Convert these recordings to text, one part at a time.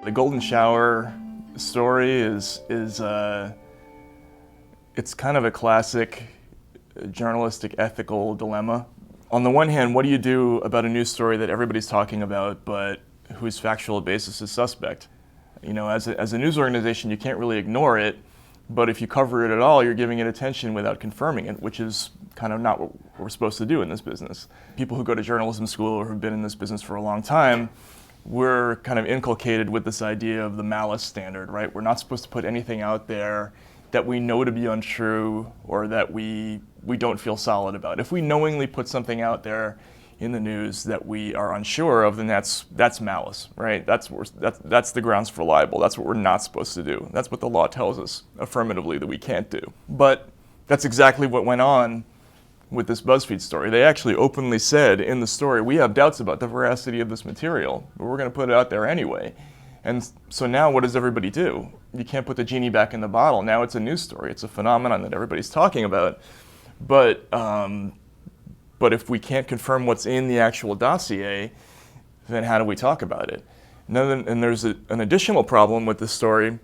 The golden shower story is it's kind of a classic journalistic ethical dilemma. On the one hand, what do you do about a news story that everybody's talking about but whose factual basis is suspect? You know, as a news organization, you can't really ignore it, but if you cover it at all, you're giving it attention without confirming it, which is kind of not what we're supposed to do in this business. People who go to journalism school or who've been in this business for a long time, we're kind of inculcated with this idea of the malice standard, right? We're not supposed to put anything out there that we know to be untrue or that we don't feel solid about. If we knowingly put something out there in the news that we are unsure of, then that's malice, right? That's the grounds for libel. That's what we're not supposed to do. That's what the law tells us affirmatively that we can't do. But that's exactly what went on with this BuzzFeed story. They actually openly said in the story, we have doubts about the veracity of this material, but we're going to put it out there anyway. And so now what does everybody do? You can't put the genie back in the bottle. Now it's a news story. It's a phenomenon that everybody's talking about. But if we can't confirm what's in the actual dossier, then how do we talk about it? And there's an additional problem with this story,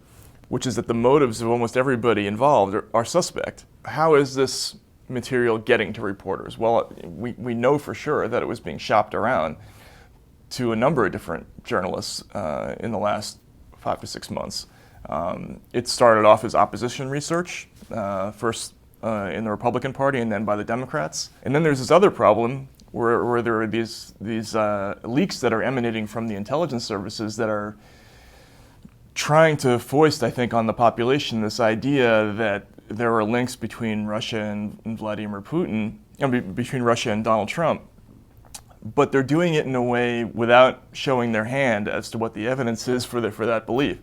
which is that the motives of almost everybody involved are suspect. How is this material getting to reporters? Well, we know for sure that it was being shopped around to a number of different journalists in the last 5 to 6 months. It started off as opposition research, first in the Republican Party and then by the Democrats. And then there's this other problem where there are these leaks that are emanating from the intelligence services that are trying to foist, I think, on the population this idea that there are links between Russia and Vladimir Putin, between Russia and Donald Trump. But they're doing it in a way without showing their hand as to what the evidence is for that belief.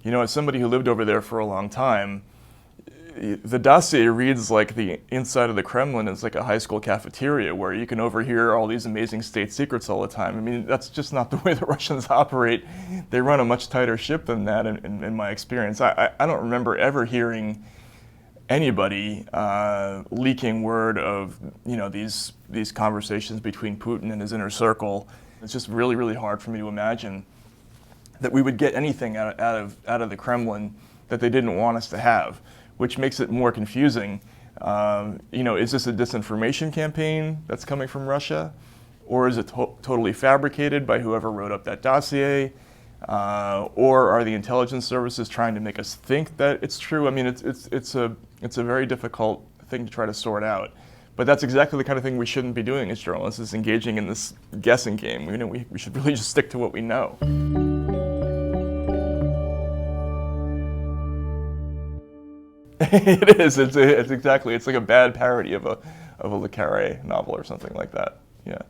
You know, as somebody who lived over there for a long time, the dossier reads like the inside of the Kremlin is like a high school cafeteria where you can overhear all these amazing state secrets all the time. I mean, that's just not the way the Russians operate. They run a much tighter ship than that in my experience. I don't remember ever hearing anybody leaking word of, you know, these conversations between Putin and his inner circle. It's just really, really hard for me to imagine that we would get anything out of the Kremlin that they didn't want us to have, which makes it more confusing. You know, is this a disinformation campaign that's coming from Russia? Or is it totally fabricated by whoever wrote up that dossier? Or are the intelligence services trying to make us think that it's true? I mean, it's a very difficult thing to try to sort out. But that's exactly the kind of thing we shouldn't be doing as journalists, is engaging in this guessing game. You know, we should really just stick to what we know. It is. It's exactly. It's like a bad parody of a Le Carre novel or something like that. Yeah.